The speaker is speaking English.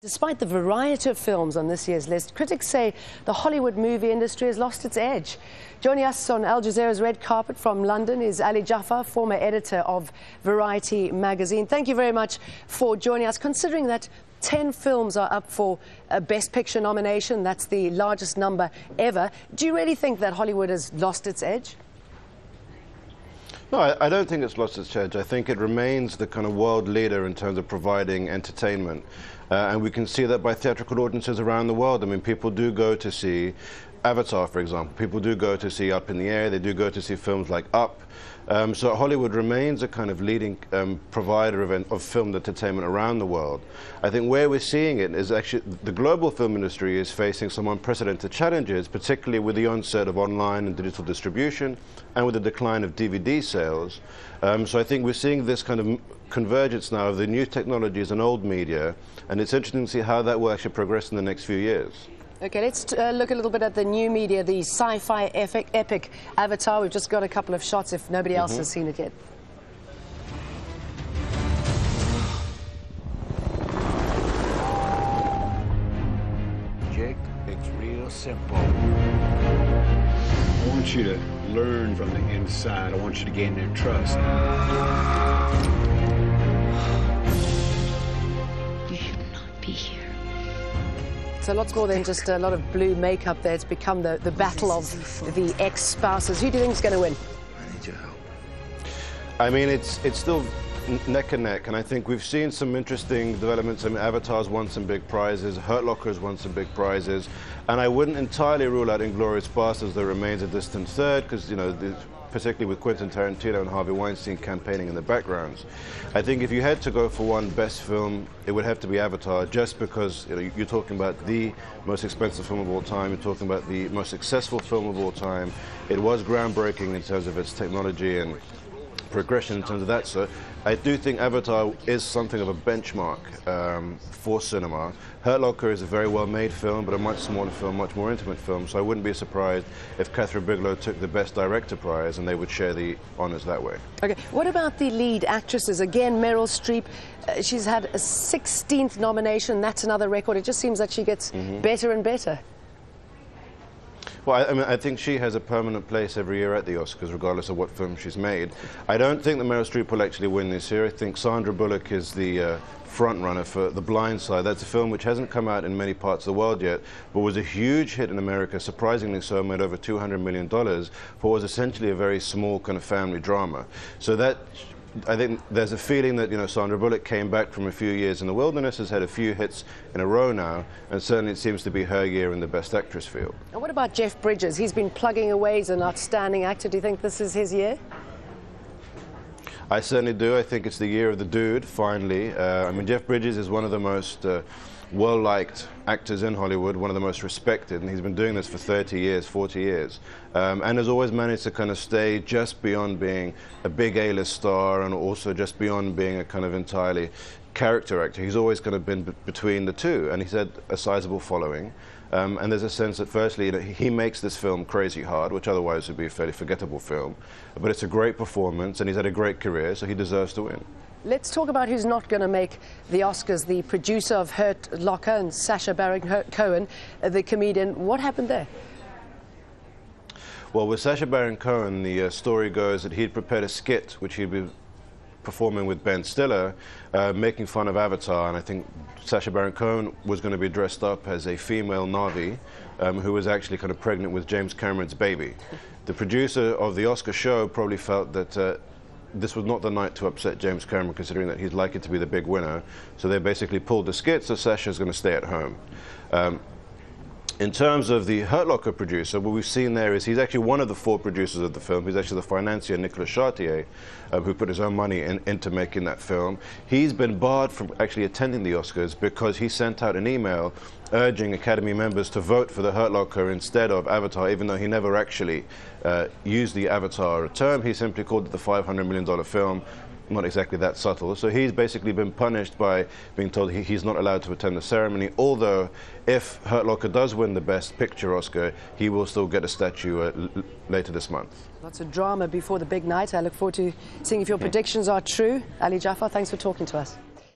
Despite the variety of films on this year's list, critics say the Hollywood movie industry has lost its edge. Joining us on Al Jazeera's red carpet from London is Ali Jaafar, former editor of Variety magazine. Thank you very much for joining us. Considering that 10 films are up for a Best Picture nomination, that's the largest number ever, do you really think that Hollywood has lost its edge? No, I don't think it's lost its edge. I think it remains the kind of world leader in terms of providing entertainment. And we can see that by theatrical audiences around the world. I mean, people do go to see Avatar, for example. People do go to see Up in the Air. They do go to see films like Up. So Hollywood remains a kind of leading provider of film entertainment around the world. I think where we're seeing it is actually the global film industry is facing some unprecedented challenges, particularly with the onset of online and digital distribution and with the decline of DVD sales. So I think we're seeing this kind of convergence now of the new technologies and old media, and it's interesting to see how that will actually progress in the next few years. Okay, let's look a little bit at the new media, the sci-fi epic Avatar. We've just got a couple of shots if nobody else has seen it yet. Jake, it's real simple. I want you to learn from the inside. I want you to gain their trust. You should not be here. So lots more than just a lot of blue makeup there. It's become the battle of the ex-spouses. Who do you think is going to win? I need your help. I mean, it's still neck and neck, and I think we've seen some interesting developments. I mean, Avatar's won some big prizes, Hurt Locker's won some big prizes, and I wouldn't entirely rule out Inglourious Basterds that remains a distant third, because, you know, particularly with Quentin Tarantino and Harvey Weinstein campaigning in the backgrounds. I think if you had to go for one best film, it would have to be Avatar, just because, you know, you're talking about the most expensive film of all time, you're talking about the most successful film of all time. It was groundbreaking in terms of its technology and progression in terms of that, so I do think Avatar is something of a benchmark for cinema. Hurt Locker is a very well-made film, but a much smaller film, much more intimate film, so I wouldn't be surprised if Catherine Bigelow took the Best Director prize and they would share the honours that way. Okay, what about the lead actresses? Again, Meryl Streep, she's had a 16th nomination. That's another record. It just seems that she gets better and better. Well, I mean, I think she has a permanent place every year at the Oscars, regardless of what film she's made. I don't think that Meryl Streep will actually win this year. I think Sandra Bullock is the front runner for The Blind Side. That's a film which hasn't come out in many parts of the world yet, but was a huge hit in America, surprisingly so, made over $200 million, for what was essentially a very small kind of family drama. So that, I think there's a feeling that, you know, Sandra Bullock came back from a few years in the wilderness, has had a few hits in a row now, and certainly it seems to be her year in the Best Actress field. And what about Jeff Bridges? He's been plugging away as an outstanding actor. Do you think this is his year? I certainly do. I think it's the year of the dude, finally. I mean, Jeff Bridges is one of the most well-liked actors in Hollywood, one of the most respected, and he's been doing this for 30 years, 40 years, and has always managed to kind of stay just beyond being a big A-list star and also just beyond being a kind of entirely character actor. He's always kind of been between the two, and he's had a sizable following. And there's a sense that, firstly, you know, he makes this film crazy hard, which otherwise would be a fairly forgettable film, but it's a great performance, and he's had a great career, so he deserves to win. Let's talk about who's not going to make the Oscars. The producer of Hurt Locker and Sacha Baron Cohen, the comedian. What happened there? Well, with Sacha Baron Cohen, the story goes that he'd prepared a skit which he'd be performing with Ben Stiller, making fun of Avatar, and I think Sacha Baron Cohen was going to be dressed up as a female Na'vi who was actually kind of pregnant with James Cameron's baby. The producer of the Oscar show probably felt that this was not the night to upset James Cameron, considering that he's likely to be the big winner, so they basically pulled the skit, so Sacha's going to stay at home. In terms of the Hurt Locker producer, what we've seen there is he's actually one of the 4 producers of the film. He's actually the financier, Nicolas Chartier, who put his own money into making that film. He's been barred from actually attending the Oscars because he sent out an email urging Academy members to vote for the Hurt Locker instead of Avatar, even though he never actually used the Avatar term. He simply called it the $500 million film. Not exactly that subtle. So he's basically been punished by being told he's not allowed to attend the ceremony, although if Hurt Locker does win the Best Picture Oscar, he will still get a statue later this month. Lots of drama before the big night. I look forward to seeing if your predictions are true. Ali Jaafar, thanks for talking to us.